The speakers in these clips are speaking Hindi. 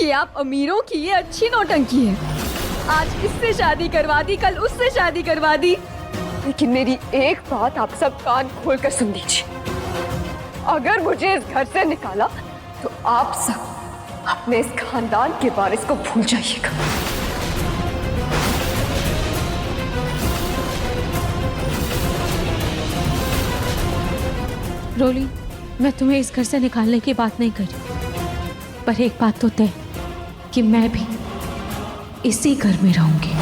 कि आप अमीरों की ये अच्छी नौटंकी है। आज इससे शादी करवा दी, कल उससे शादी करवा दी। लेकिन मेरी एक बात आप सब कान खोलकर सुन लीजिए, अगर मुझे इस घर से निकाला तो आप सब अपने इस खानदान के वारिस को भूल जाइएगा। रोली, मैं तुम्हें इस घर से निकालने की बात नहीं कर रही, पर एक बात तो तय कि मैं भी इसी घर में रहूंगी।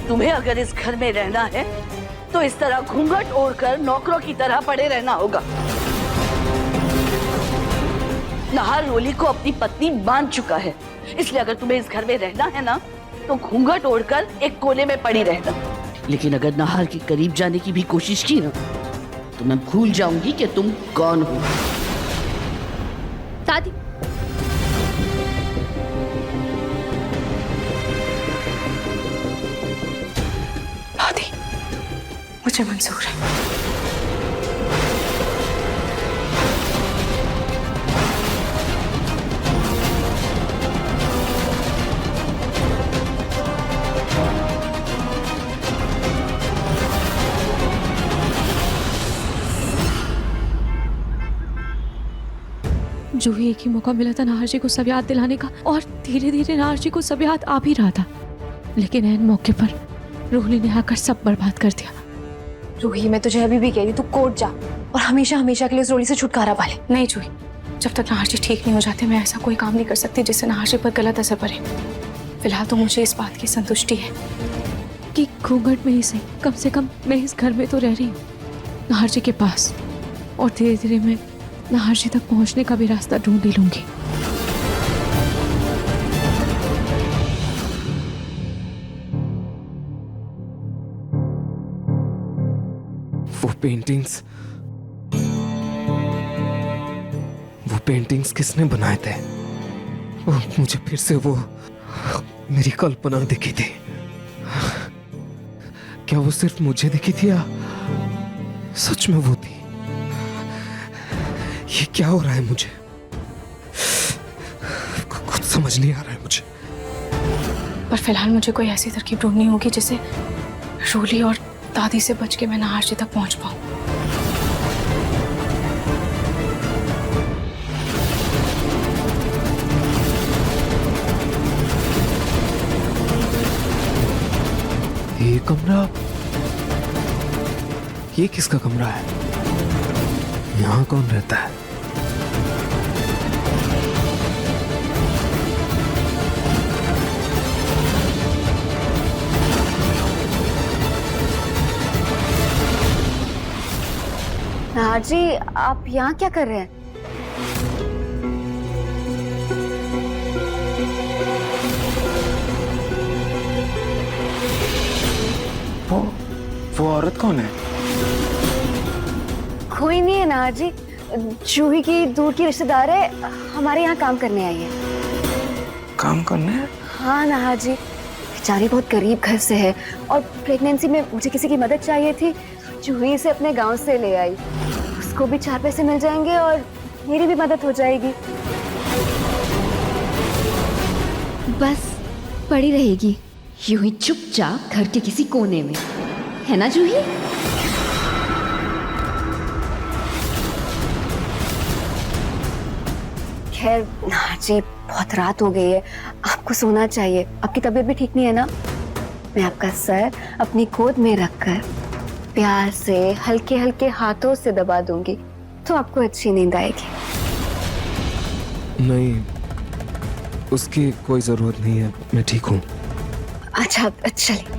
तुम्हें अगर इस घर में रहना है तो इस तरह घूंघट ओढ़कर नौकरों की तरह पड़े रहना होगा। नाहर रोली को अपनी पत्नी मान चुका है, इसलिए अगर तुम्हें इस घर में रहना है ना तो घूंघट ओढ़कर एक कोने में पड़ी रहना। लेकिन अगर नाहर के करीब जाने की भी कोशिश की ना तो मैं भूल जाऊंगी कि तुम कौन हो। दादी, मुझे मंजूर है। जूही, एक ही मौका मिला था नाहर जी को सब याद दिलाने का, और धीरे धीरे नाहर जी को सब याद आ भी रहा था, लेकिन ऐन मौके पर रोली ने आकर सब बर्बाद कर दिया। रूही, मैं तुझे अभी भी कह रही, तू कोर्ट जा और हमेशा हमेशा के लिए उस रोली से छुटकारा पा ले। नहीं जूही, जब तक नाहर जी ठीक नहीं हो जाते मैं ऐसा कोई काम नहीं कर सकती जिससे नाहर जी पर गलत असर पड़े। फिलहाल तो मुझे इस बात की संतुष्टि है कि घूंघट में ही सही, कम से कम मैं इस घर में तो रह रही हूँ नाहर जी के पास, और धीरे धीरे मैं नाहर जी तक पहुँचने का भी रास्ता ढूंढ ही लूंगी। वो पेंटिंग्स किसने बनाए थे? मुझे फिर से वो मेरी कल्पना दिखी थी। क्या वो सिर्फ मुझे दिखी थी या सच में वो थी? ये क्या हो रहा है मुझे? कुछ समझ नहीं आ रहा है मुझे। पर फिलहाल मुझे कोई ऐसी तरकीब ढूंढनी होगी जिससे रोली और दादी से बच के मैं नाहर जी तक पहुंच पाऊं। ये कमरा, ये किसका कमरा है? यहाँ कौन रहता है? नाहर जी, आप यहाँ क्या कर रहे हैं? वो औरत कौन है? कोई नहीं है नाहर जी, जूही की दूर की रिश्तेदार है, हमारे यहाँ काम करने आई है। काम करने? हाँ नाहर जी, बेचारी बहुत गरीब घर से है और प्रेगनेंसी में मुझे किसी की मदद चाहिए थी, जूही से अपने गांव से ले आई। उसको भी 4 पैसे मिल जाएंगे और मेरी भी मदद हो जाएगी। बस पड़ी रहेगी यूं ही चुपचाप घर के किसी कोने में, है ना जूही? खैर नाहर जी, बहुत रात हो गई है, आपको सोना चाहिए। आपकी तबीयत भी ठीक नहीं है ना? मैं आपका सर अपनी गोद में रखकर प्यार से हल्के हल्के हाथों से दबा दूंगी तो आपको अच्छी नींद आएगी। नहीं, उसकी कोई जरूरत नहीं है, मैं ठीक हूँ। अच्छा चलिए।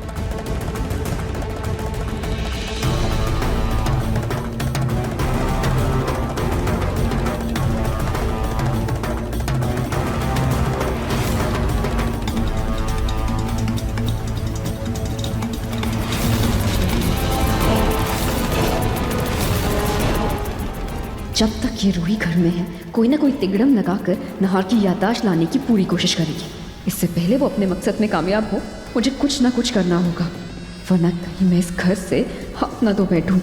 जब तक ये रूही घर में है, कोई ना कोई तिगड़म लगाकर नहार की याददाश्त लाने की पूरी कोशिश करेगी। इससे पहले वो अपने मकसद में कामयाब हो, मुझे कुछ ना कुछ करना होगा, वरना कहीं मैं इस घर से हाथ ना धो बैठूं।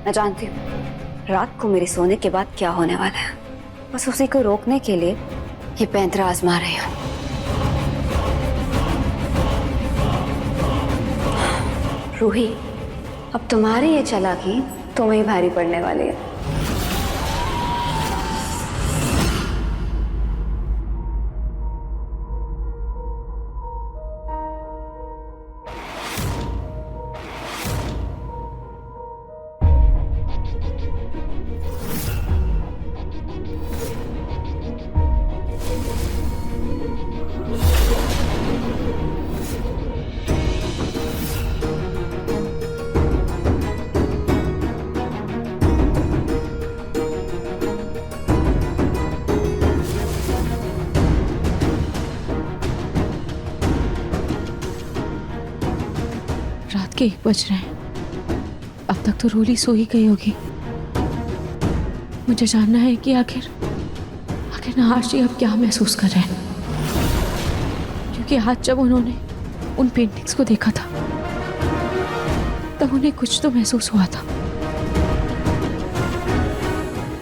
मैं जानती हूँ रात को मेरे सोने के बाद क्या होने वाला है। बस उसी को रोकने के लिए ये पैंतरा आजमा रही हूँ। रूही, अब तुम्हारी ये चालाकी तुम्हें ही भारी पड़ने वाली है। रात के 1 बज रहे हैं। अब तक तो रोली सो ही गई होगी। मुझे जानना है कि आखिर नहार जी अब क्या महसूस कर रहे हैं, क्योंकि आज जब उन्होंने उन पेंटिंग्स को देखा था तब उन्हें कुछ तो महसूस हुआ था।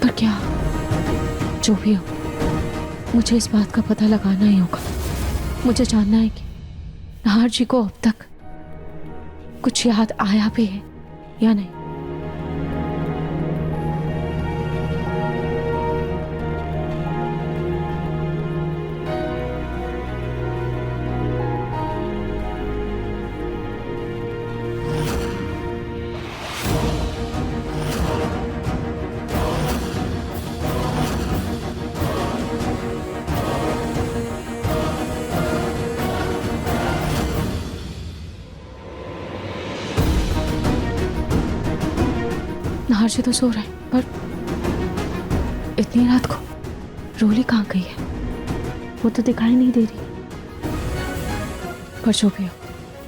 पर क्या, जो भी हो, मुझे इस बात का पता लगाना ही होगा। मुझे जानना है कि नहार जी को अब तक कुछ याद आया भी है या नहीं। नहार जी तो सो रहे हैं, पर इतनी रात को रोली कहाँ गई है? वो तो दिखाई नहीं दे रही। पर जो भी हो,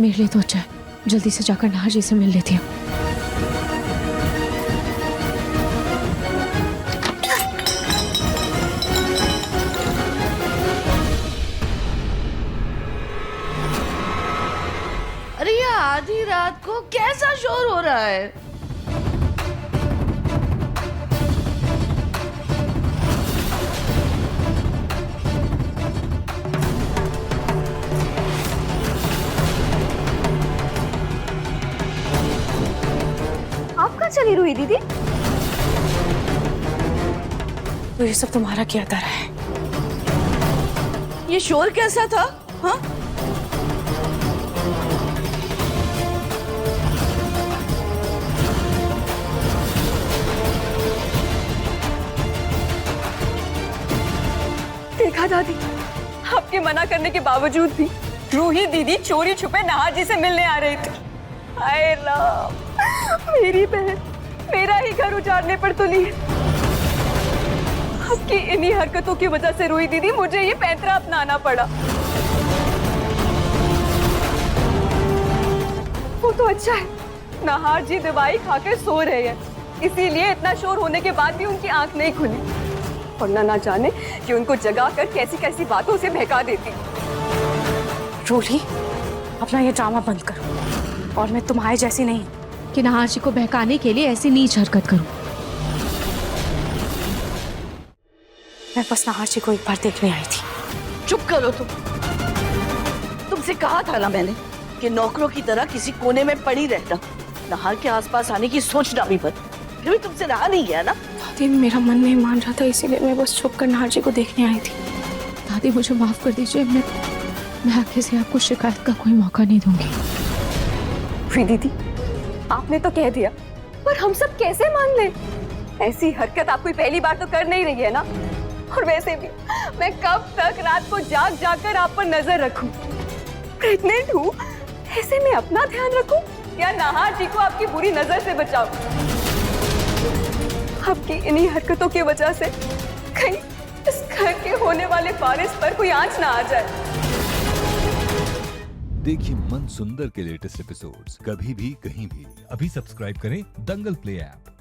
मेरे लिए तो अच्छा है, जल्दी से जाकर नहार जी से मिल लेती हूँ। अरे ये आधी रात को कैसा शोर हो रहा है? आप कहाँ चली रूही दीदी? तो ये सब तुम्हारा क्या तरह है? ये शोर कैसा था? हाँ, देखा दादी, आपके मना करने के बावजूद भी रूही दीदी चोरी छुपे नहार जी से मिलने आ रही थी। हाय राम, मेरी बहन मेरा ही घर उजाड़ने पर तुली है। आपकी इन्हीं हरकतों की वजह से रूही दीदी मुझे ये पैंतरा अपनाना पड़ा। वो तो अच्छा है, नहार जी दवाई खाकर सो रहे हैं, इसीलिए इतना शोर होने के बाद भी उनकी आंख नहीं खुली, वरना ना जाने कि उनको जगा कर कैसी कैसी बातों से बहका देती। रोली, अपना ये ड्रामा बंद करो, और मैं तुम्हारे जैसी नहीं कि नहार जी को बहकाने के लिए ऐसी नीच हरकत करूं। मैं बस नहार जी को एक बार देखने आई थी। चुप करो तुम। तुमसे कहा था ना मैंने कि नौकरों की तरह किसी कोने में पड़ी रहना, नहार के आसपास आने की सोचना भी मत। फिर भी तुमसे रहा नहीं गया ना। दादी, मेरा मन नहीं मान रहा था, इसीलिए मैं बस छुप कर नाहर जी को देखने आई थी। दादी मुझे माफ कर दीजिए, मैं आगे से आपको शिकायत का कोई मौका नहीं दूंगी। रुही दीदी, आपने तो कह दिया, पर हम सब कैसे मान ले? ऐसी हरकत आप कोई पहली बार तो कर नहीं रही है ना? और वैसे भी मैं कब तक रात को जाग जाग कर आप पर नजर रखूं? प्रेग्नेंट हूँ, ऐसे में अपना ध्यान रखूं या नाहर जी को आपकी बुरी नजर से बचाऊं? आपकी इन्हीं हरकतों की वजह से कहीं इस घर के होने वाले वारिस पर कोई आंच ना आ जाए। देखिए मन सुंदर के लेटेस्ट एपिसोड्स कभी भी कहीं भी। अभी सब्सक्राइब करें दंगल प्ले ऐप।